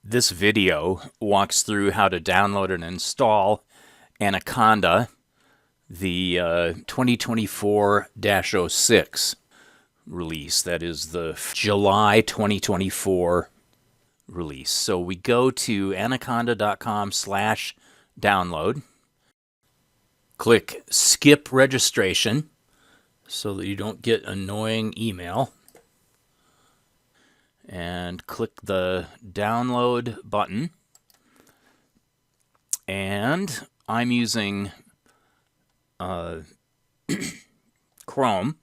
This video walks through how to download and install Anaconda, the 2024-06 release. That is the July 2024 release. So we go to anaconda.com/download, click skip registration so that you don't get annoying email, and click the download button. And I'm using Chrome,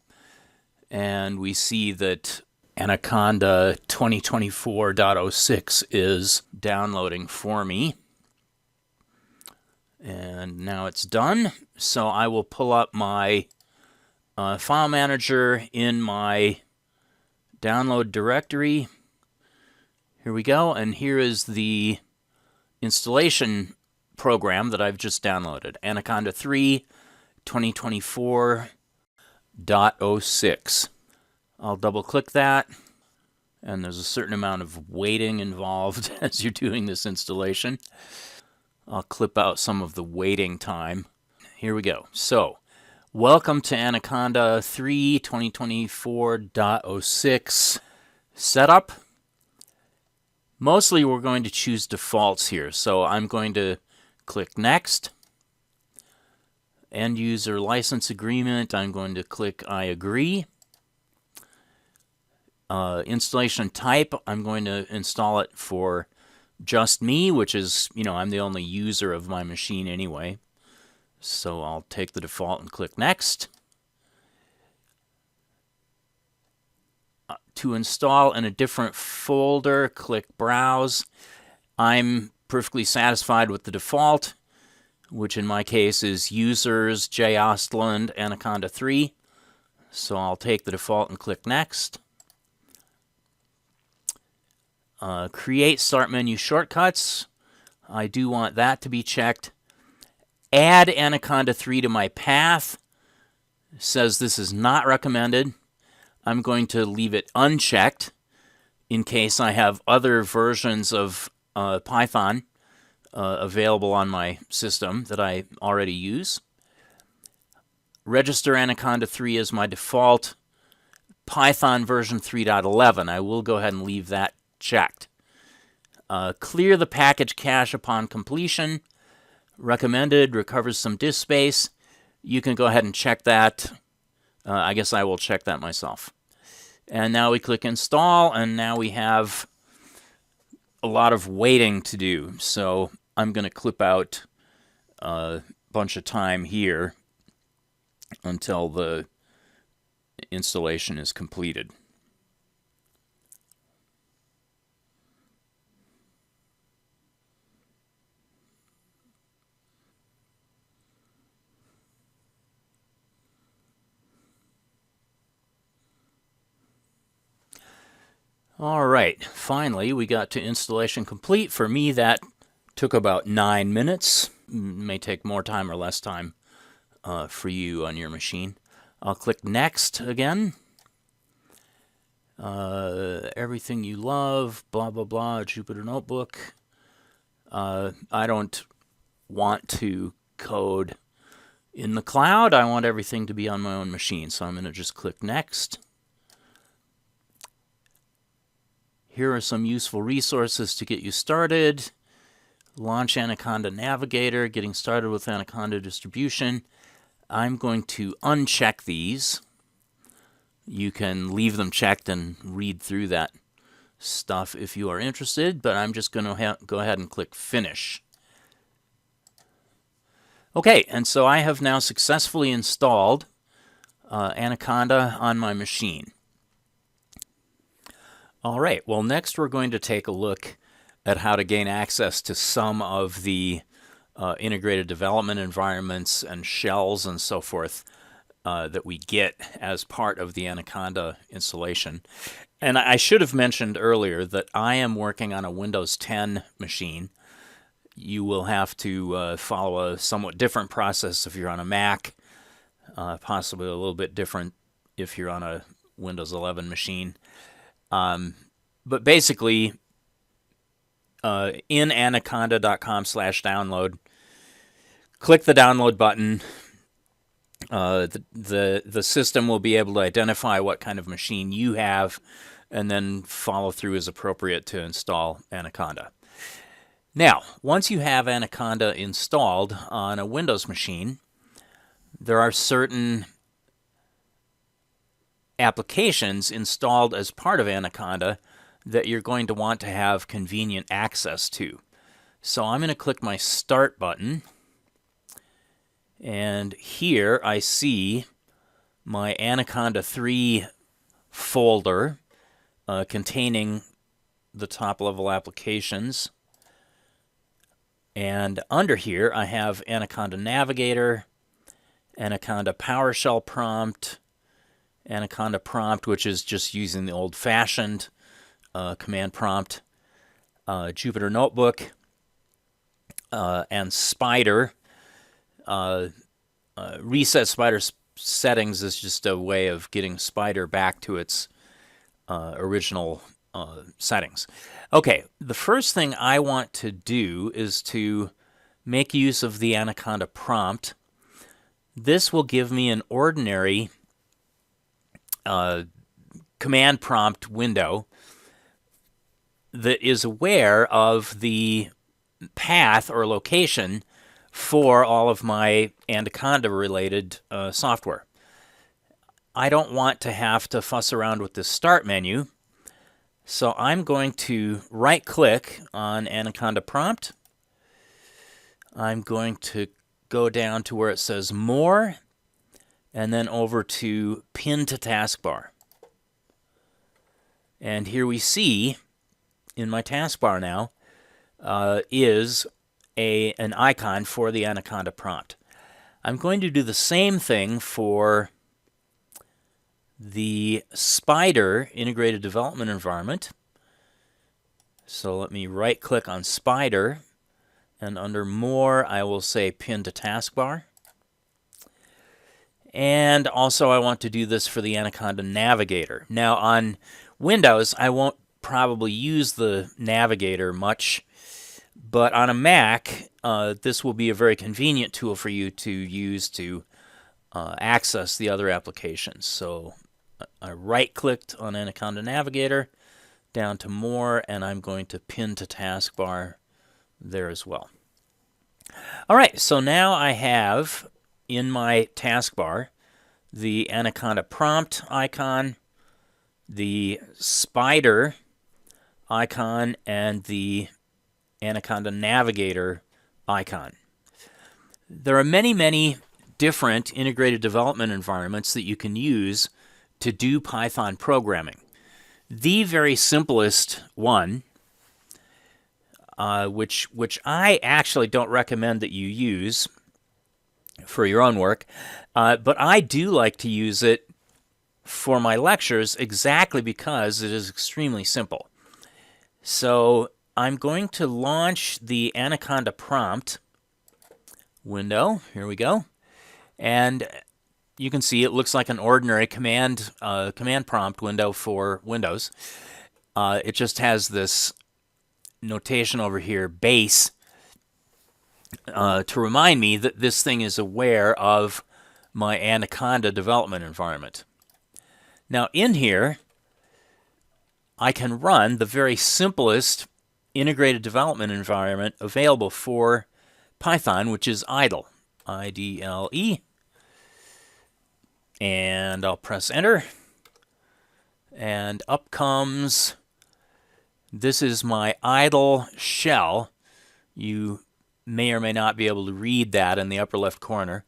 and we see that Anaconda 2024.06 is downloading for me. And now it's done. So I will pull up my file manager in my download directory. Here we go, and here is the installation program that I've just downloaded, Anaconda3 2024.06. I'll double click that, and there's a certain amount of waiting involved as you're doing this installation. I'll clip out some of the waiting time. Here we go. So, welcome to Anaconda3 2024.06 setup. Mostly we're going to choose defaults here, so I'm going to click Next. End user license agreement, I'm going to click I agree. Installation type, I'm going to install it for just me, which is, I'm the only user of my machine anyway. So I'll take the default and click Next. To install in a different folder, click Browse. I'm perfectly satisfied with the default, which in my case is Users, J. Ostland, Anaconda 3. So I'll take the default and click Next. Create Start Menu Shortcuts. I do want that to be checked. Add Anaconda 3 to my path. It says this is not recommended. I'm going to leave it unchecked in case I have other versions of Python available on my system that I already use. Register Anaconda 3 as my default Python version 3.11. I will go ahead and leave that checked. Clear the package cache upon completion. Recommended, recovers some disk space. You can go ahead and check that. I guess I will check that myself. And now we click Install, and now we have a lot of waiting to do. So I'm going to clip out a bunch of time here until the installation is completed. All right, finally we got to installation complete. For me, that took about 9 minutes. May take more time or less time for you on your machine. I'll click Next again. Everything you love, blah, blah, blah, Jupyter Notebook. I don't want to code in the cloud. I want everything to be on my own machine, so I'm going to just click Next. Here are some useful resources to get you started. Launch Anaconda Navigator, getting started with Anaconda distribution. I'm going to uncheck these. You can leave them checked and read through that stuff if you are interested, but I'm just going to go ahead and click Finish. Okay, and so I have now successfully installed Anaconda on my machine. All right, well, next we're going to take a look at how to gain access to some of the integrated development environments and shells and so forth that we get as part of the Anaconda installation. And I should have mentioned earlier that I am working on a Windows 10 machine. You will have to follow a somewhat different process if you're on a Mac, possibly a little bit different if you're on a Windows 11 machine. But basically, in anaconda.com/download. Click the download button. The system will be able to identify what kind of machine you have, and then follow through as appropriate to install Anaconda. Now, once you have Anaconda installed on a Windows machine, there are certain applications installed as part of Anaconda that you're going to want to have convenient access to. So I'm going to click my Start button, and here I see my Anaconda3 folder containing the top-level applications. And under here I have Anaconda Navigator, Anaconda PowerShell prompt, Anaconda prompt, which is just using the old-fashioned command prompt, Jupyter Notebook, and Spider. Reset Spider settings is just a way of getting Spider back to its original settings. Okay, the first thing I want to do is to make use of the Anaconda prompt. This will give me an ordinary command prompt window that is aware of the path or location for all of my Anaconda-related software. I don't want to have to fuss around with the Start menu, so I'm going to right-click on Anaconda prompt. I'm going to go down to where it says More, and then over to Pin to Taskbar. And here we see, in my taskbar now, is an icon for the Anaconda prompt. I'm going to do the same thing for the Spider integrated development environment. So let me right-click on Spider, and under More, I will say Pin to Taskbar. And also I want to do this for the Anaconda Navigator. Now on Windows, I won't probably use the Navigator much, but on a Mac, this will be a very convenient tool for you to use to access the other applications. So I right-clicked on Anaconda Navigator, down to More, and I'm going to Pin to Taskbar there as well. All right, so now I have in my taskbar the Anaconda prompt icon, the Spider icon, and the Anaconda Navigator icon. There are many, many different integrated development environments that you can use to do Python programming. The very simplest one, which I actually don't recommend that you use for your own work, but I do like to use it for my lectures exactly because it is extremely simple. So I'm going to launch the Anaconda prompt window. Here we go. And you can see it looks like an ordinary command prompt window for Windows. It just has this notation over here, base, to remind me that this thing is aware of my Anaconda development environment. Now in here, I can run the very simplest integrated development environment available for Python, which is idle, I-D-L-E. And I'll press enter, and up comes, this is my idle shell. You may or may not be able to read that in the upper left corner.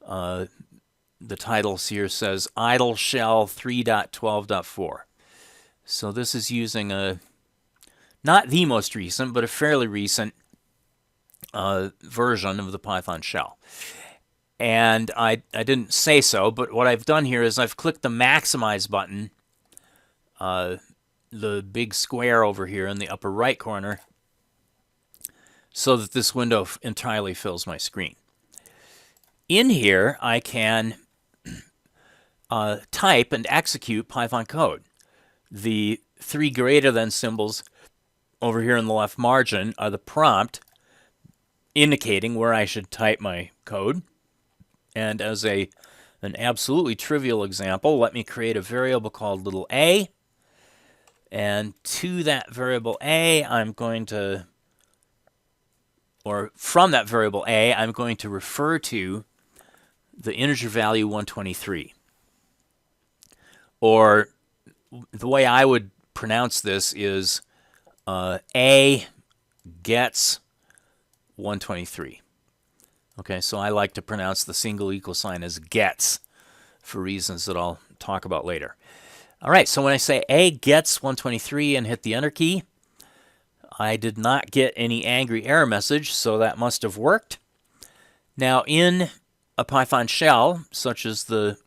The title here says idle shell 3.12.4. So this is using not the most recent, but a fairly recent version of the Python shell. And I didn't say so, but what I've done here is I've clicked the maximize button, the big square over here in the upper right corner, so that this window entirely fills my screen. In here, I can type and execute Python code. The three greater than symbols over here in the left margin are the prompt indicating where I should type my code. And as an absolutely trivial example, let me create a variable called little a. And to that variable a, I'm going to, or from that variable a, I'm going to refer to the integer value 123. Or the way I would pronounce this is a gets 123. Okay, so I like to pronounce the single equal sign as gets for reasons that I'll talk about later. All right, so when I say a gets 123 and hit the enter key, I did not get any angry error message, so that must have worked. Now, in a Python shell, such as the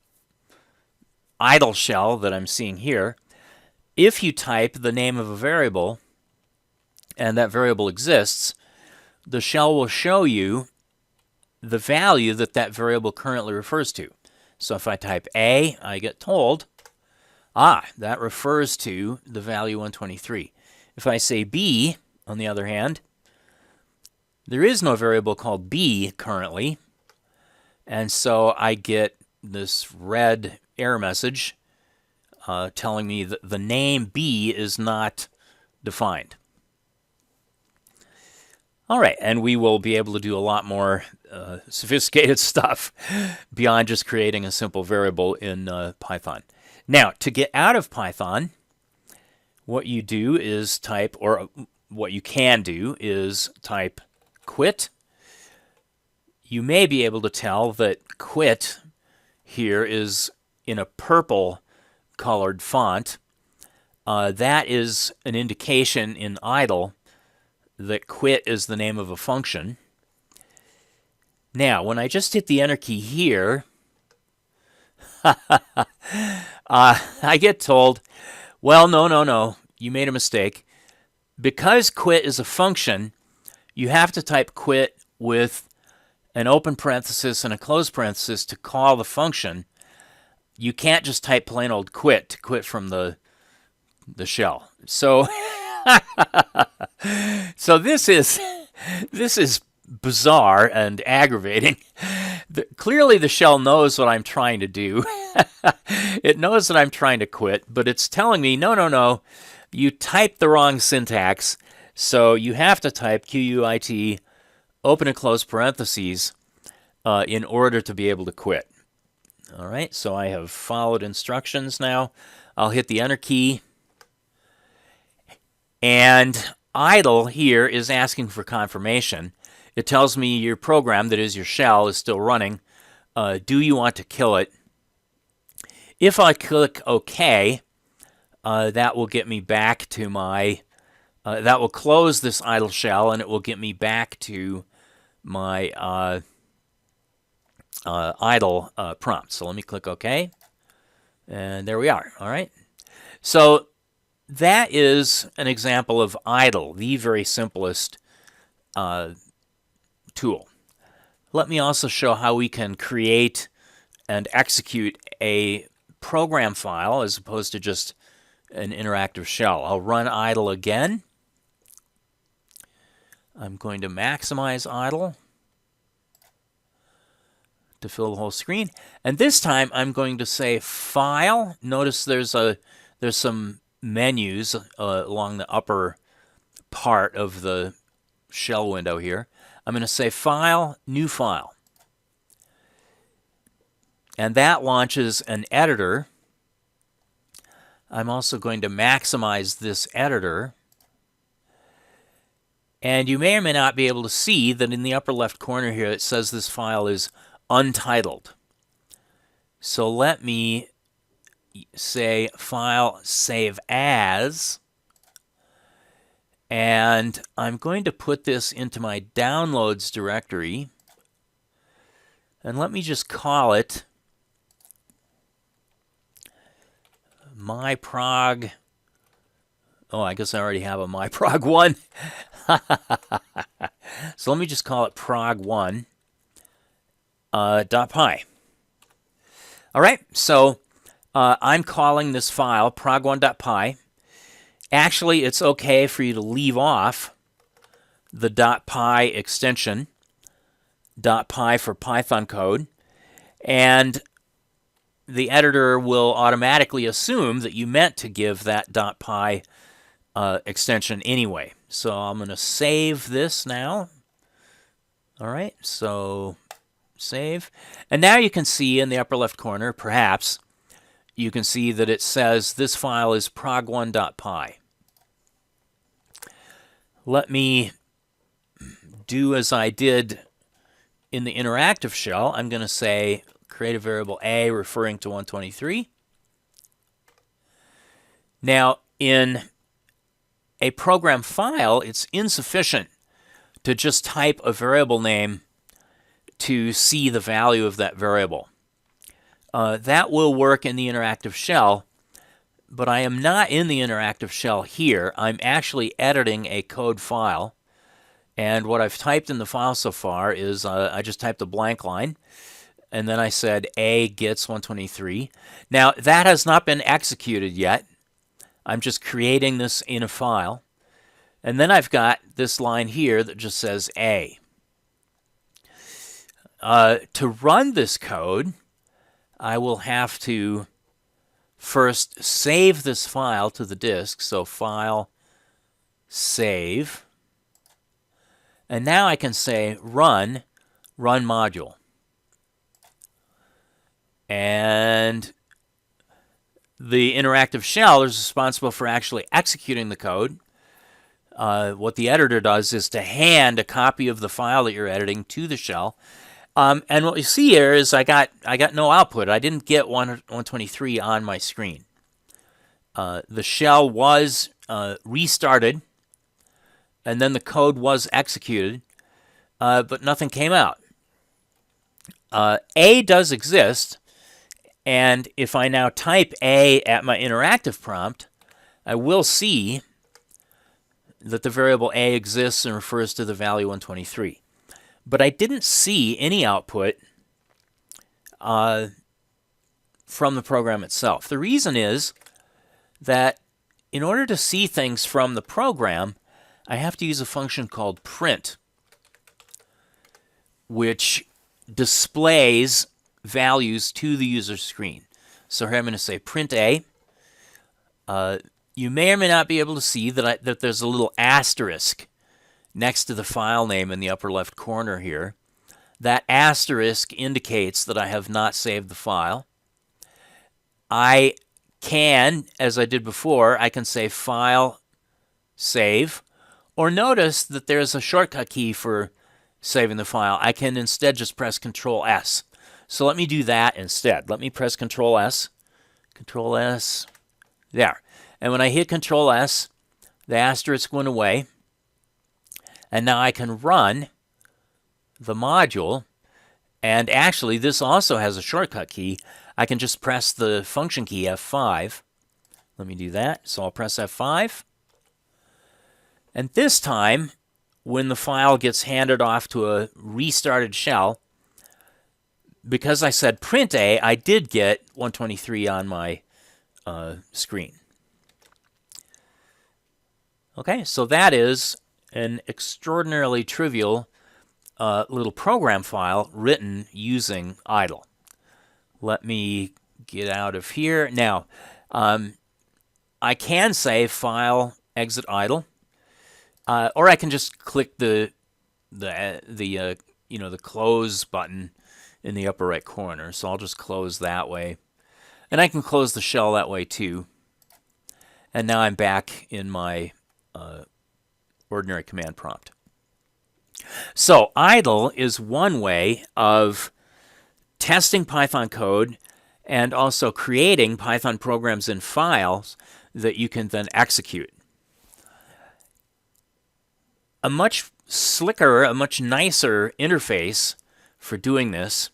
idle shell that I'm seeing here, if you type the name of a variable and that variable exists, the shell will show you the value that that variable currently refers to. So if I type A, I get told, that refers to the value 123. If I say B, on the other hand, there is no variable called B currently, and so I get this red error message telling me that the name B is not defined. All right, and we will be able to do a lot more sophisticated stuff beyond just creating a simple variable in Python. Now, to get out of Python, what you do is type, or what you can do is type quit. You may be able to tell that quit here is in a purple colored font. That is an indication in idle that quit is the name of a function. Now, when I just hit the enter key here, I get told, well, no, you made a mistake. Because quit is a function, you have to type quit with an open parenthesis and a close parenthesis to call the function. You can't just type plain old quit to quit from the shell. So so this is bizarre and aggravating. Clearly the shell knows what I'm trying to do. It knows that I'm trying to quit, but it's telling me, no, you typed the wrong syntax, so you have to type QUIT, open and close parentheses, in order to be able to quit. All right, so I have followed instructions now. I'll hit the enter key. And idle here is asking for confirmation. It tells me your program, that is your shell, is still running. Do you want to kill it? If I click OK, that will get me back to my, that will close this idle shell, and it will get me back to my idle prompt. So let me click OK. And there we are. All right. So that is an example of idle, the very simplest tool. Let me also show how we can create and execute a program file as opposed to just an interactive shell. I'll run idle again. I'm going to maximize idle to fill the whole screen. And this time I'm going to say File. Notice there's some menus along the upper part of the shell window here. I'm going to say File, New File. And that launches an editor. I'm also going to maximize this editor. And you may or may not be able to see that in the upper left corner here it says this file is untitled. So let me say File, Save As. And I'm going to put this into my Downloads directory. And let me just call it myprog. Oh, I guess I already have a myprog1. So let me just call it prog1 .py. All right, so I'm calling this file prog1.py, Actually, it's okay for you to leave off the .py extension, .py for Python code, and the editor will automatically assume that you meant to give that .py extension anyway. So I'm going to save this now. All right, so save. And now you can see in the upper left corner, perhaps, you can see that it says this file is prog1.py. Let me do as I did in the interactive shell. I'm going to say create a variable a referring to 123. Now, in a program file, it's insufficient to just type a variable name to see the value of that variable. That will work in the interactive shell, but I am not in the interactive shell here. I'm actually editing a code file, and what I've typed in the file so far is I just typed a blank line, and then I said A gets 123. Now, that has not been executed yet. I'm just creating this in a file. And then I've got this line here that just says A. To run this code, I will have to first save this file to the disk. So File, Save. And now I can say Run module. And the interactive shell is responsible for actually executing the code. What the editor does is to hand a copy of the file that you're editing to the shell. And what you see here is I got no output. I didn't get 123 on my screen. The shell was restarted, and then the code was executed, but nothing came out. A does exist, and if I now type A at my interactive prompt, I will see that the variable A exists and refers to the value 123. But I didn't see any output from the program itself. The reason is that in order to see things from the program, I have to use a function called print, which displays values to the user screen. So here I'm going to say print A. You may or may not be able to see that there's a little asterisk next to the file name in the upper left corner here. That asterisk indicates that I have not saved the file. I can, as I did before, I can say File, Save, or notice that there's a shortcut key for saving the file. I can instead just press Control S. So let me do that instead. Let me press Control S. Control S. There. And when I hit Control S, the asterisk went away. And now I can run the module. And actually, this also has a shortcut key. I can just press the function key, F5. Let me do that. So I'll press F5. And this time, when the file gets handed off to a restarted shell, because I said print A, I did get 123 on my screen. Okay, so that is an extraordinarily trivial little program file written using idle. Let me get out of here. Now, I can say File, Exit Idle, or I can just click the close button in the upper right corner. So I'll just close that way, and I can close the shell that way too. And now I'm back in my ordinary command prompt. So idle is one way of testing Python code and also creating Python programs in files that you can then execute. A much slicker, a much nicer interface for doing this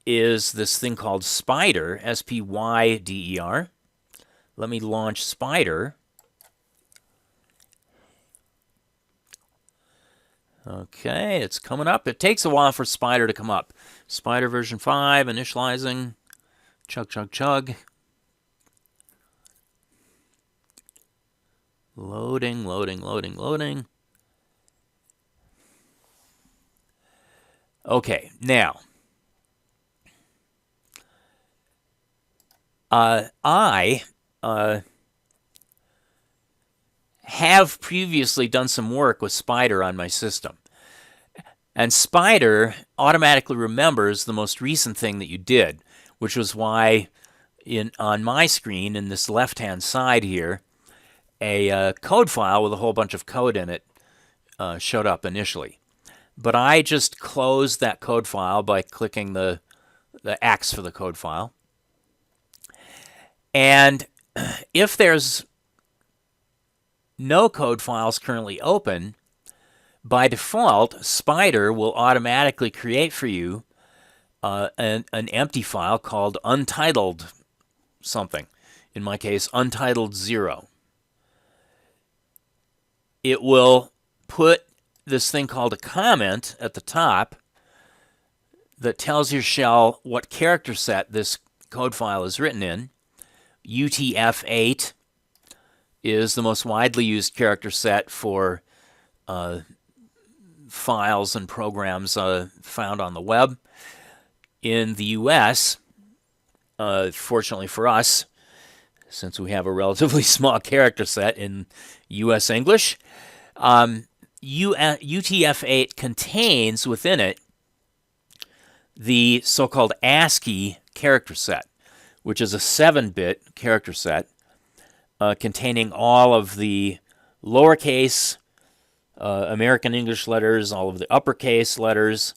is this thing called Spyder, S-P-Y-D-E-R. Let me launch Spyder. Okay, it's coming up. It takes a while for Spyder to come up. Spyder version 5, initializing. Chug, chug, chug. Loading, loading, loading, loading. Okay, now, I have previously done some work with Spider on my system. And Spider automatically remembers the most recent thing that you did, which was why on my screen in this left-hand side here, a code file with a whole bunch of code in it showed up initially. But I just closed that code file by clicking the X for the code file. And if there's no code files currently open, by default, Spider will automatically create for you an empty file called untitled something. In my case, untitled 0. It will put this thing called a comment at the top that tells your shell what character set this code file is written in. UTF-8 is the most widely used character set for files and programs found on the web. In the US, fortunately for us, since we have a relatively small character set in US English, UTF-8 contains within it the so-called ASCII character set, which is a 7-bit character set containing all of the lowercase American English letters, all of the uppercase letters,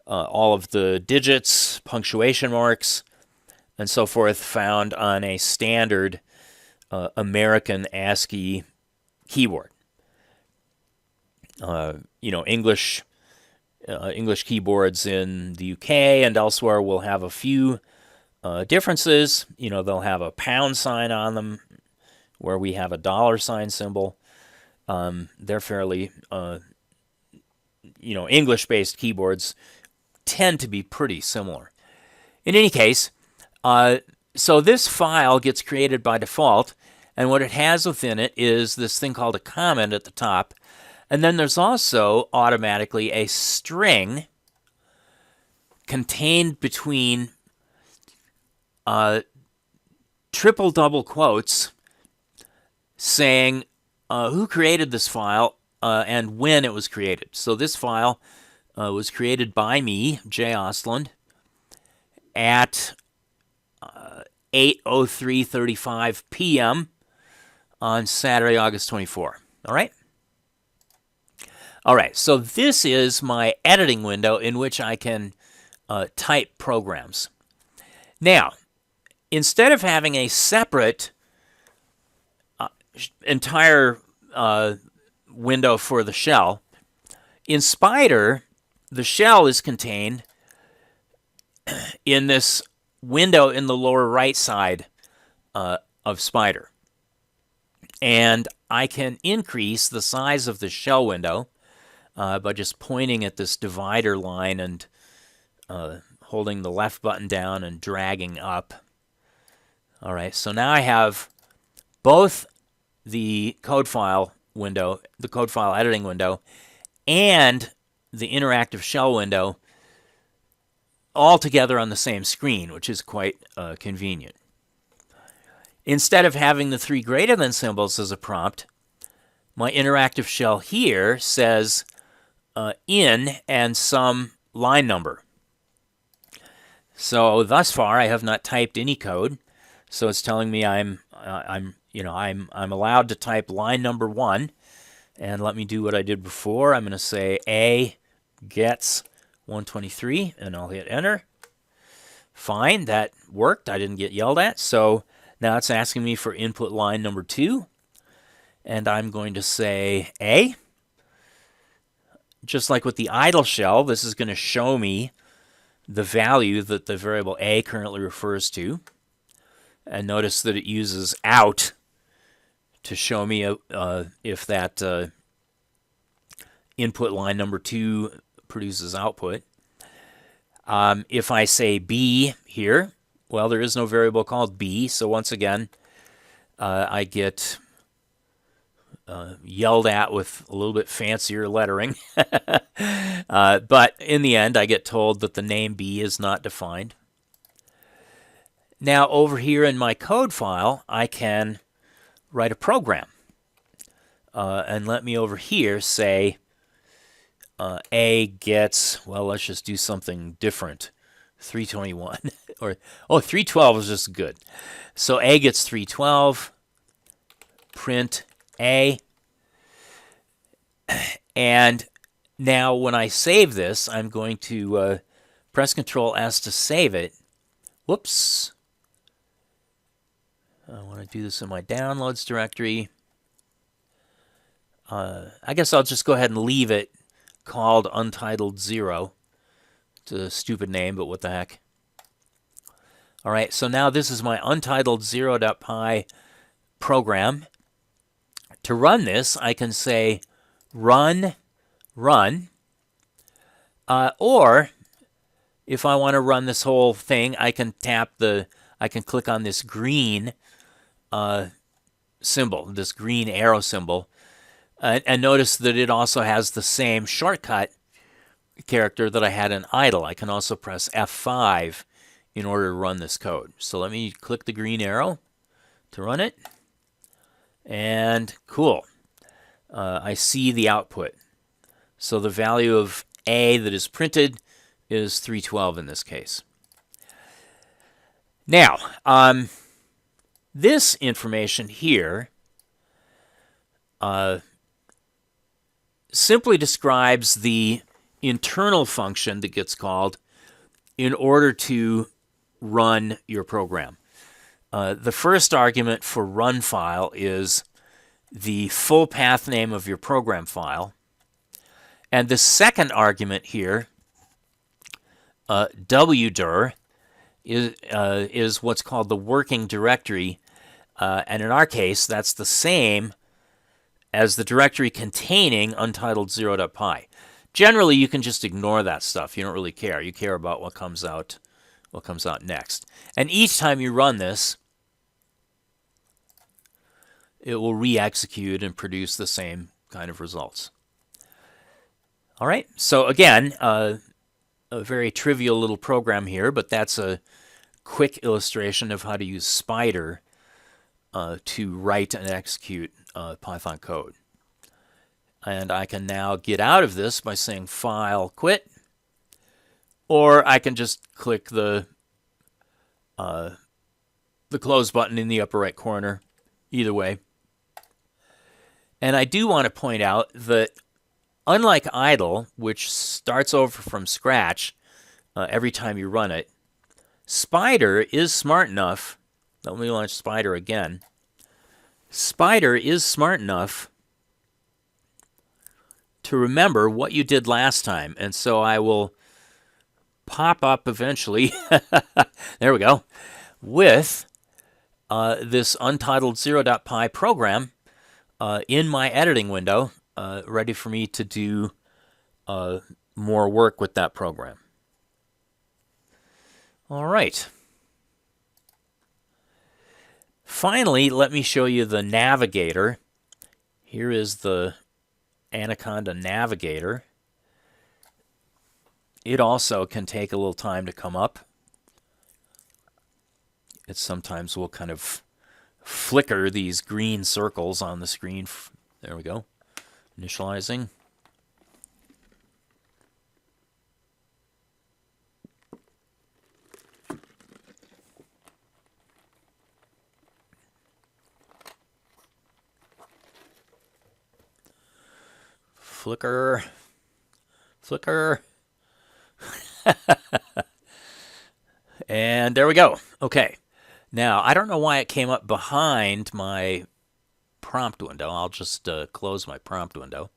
all of the digits, punctuation marks, and so forth found on a standard American ASCII keyboard. English keyboards in the UK and elsewhere will have a few differences. They'll have a pound sign on them, where we have a $ symbol. They're fairly, English-based keyboards tend to be pretty similar. In any case, so this file gets created by default, and what it has within it is this thing called a comment at the top. And then there's also automatically a string contained between triple double quotes saying who created this file and when it was created. So this file was created by me, Jay Ostland, at 8:03:35 p.m. on Saturday, August 24. All right? All right, so this is my editing window in which I can type programs. Now, instead of having a separate entire window for the shell, in Spider, the shell is contained in this window in the lower right side of Spider. And I can increase the size of the shell window by just pointing at this divider line and holding the left button down and dragging up. All right, so now I have both the code file window, the code file editing window, and the interactive shell window all together on the same screen, which is quite convenient. Instead of having the 3 greater than symbols as a prompt, my interactive shell here says in and some line number. So thus far, I have not typed any code. So it's telling me I'm allowed to type line number 1, and let me do what I did before. I'm going to say A gets 123, and I'll hit enter. Fine, that worked. I didn't get yelled at. So now it's asking me for input line number 2, and I'm going to say A. Just like with the idle shell, this is going to show me the value that the variable A currently refers to. And notice that it uses out to show me if that input line number 2 produces output. If I say B here, well, there is no variable called B, so once again, I get yelled at with a little bit fancier lettering. But in the end, I get told that the name B is not defined. Now, over here in my code file, I can write a program. And let me over here say A gets, well, let's just do something different. 321. Or 312 is just good. So A gets 312. Print A. And now when I save this, I'm going to press Control S to save it. Whoops. I want to do this in my downloads directory. I guess I'll just go ahead and leave it called Untitled0. It's a stupid name, but what the heck. All right, so now this is my Untitled0.py program. To run this, I can say run. Or if I want to run this whole thing, I can click on this green symbol, this green arrow symbol. And notice that it also has the same shortcut character that I had in idle. I can also press F5 in order to run this code. So let me click the green arrow to run it. And cool. I see the output. So the value of A that is printed is 312 in this case. Now, this information here simply describes the internal function that gets called in order to run your program. The first argument for run file is the full path name of your program file. And the second argument here, wdir, is what's called the working directory. And in our case, that's the same as the directory containing Untitled0.py. Generally, you can just ignore that stuff. You don't really care. You care about what comes out next. And each time you run this, it will re-execute and produce the same kind of results. All right. So again, a very trivial little program here, but that's a quick illustration of how to use Spider to write and execute Python code. And I can now get out of this by saying File, Quit, or I can just click the close button in the upper right corner. Either way. And I do want to point out that unlike idle, which starts over from scratch every time you run it, Spider is smart enough. Let me launch Spider again. Spider is smart enough to remember what you did last time. And so I will pop up eventually, there we go, with this Untitled0.py program in my editing window, ready for me to do more work with that program. All right. Finally, let me show you the navigator. Here is the Anaconda navigator. It also can take a little time to come up. It sometimes will kind of flicker these green circles on the screen. There we go. Initializing. Flicker. Flicker. And there we go. Okay. Now, I don't know why it came up behind my prompt window. I'll just close my prompt window.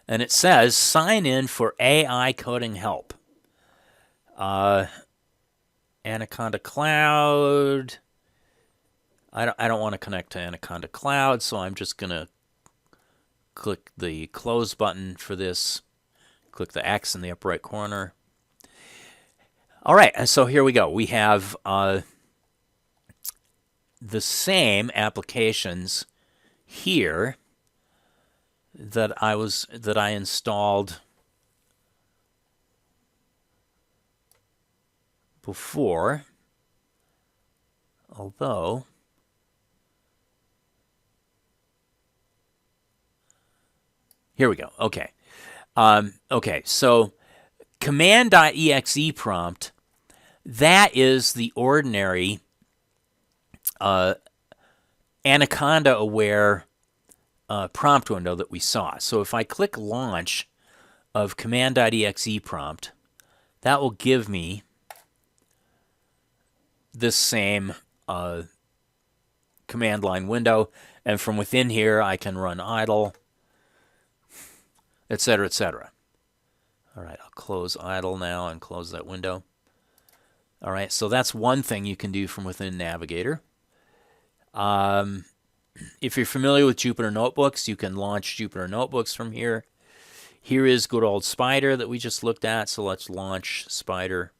And it says, sign in for AI coding help. Anaconda Cloud. I don't want to connect to Anaconda Cloud, so I'm just going to click the close button for this. Click the X in the upper right corner. All right, and so here we go. We have the same applications here that I installed before, although here we go. Okay. Okay, so command.exe prompt, that is the ordinary Anaconda aware prompt window that we saw. So if I click launch of command.exe prompt, that will give me this same command line window, and from within here I can run idle, etc., etc. All right, I'll close idle now and close that window. All right, so that's one thing you can do from within Navigator. If you're familiar with Jupyter Notebooks, you can launch Jupyter Notebooks from here. Here is good old Spider that we just looked at, so let's launch Spider.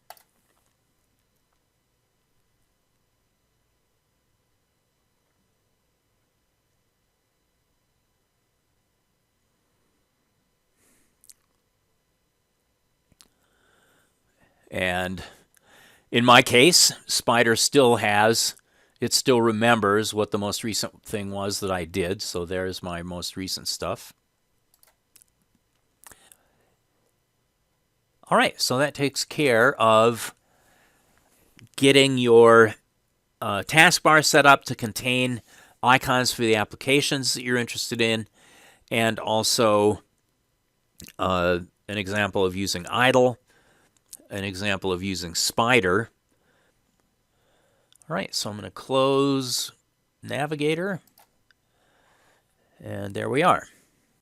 And in my case, Spider still remembers what the most recent thing was that I did. So there's my most recent stuff. All right, so that takes care of getting your taskbar set up to contain icons for the applications that you're interested in, and also an example of using idle, an example of using Spider. All right, so I'm going to close Navigator, and there we are.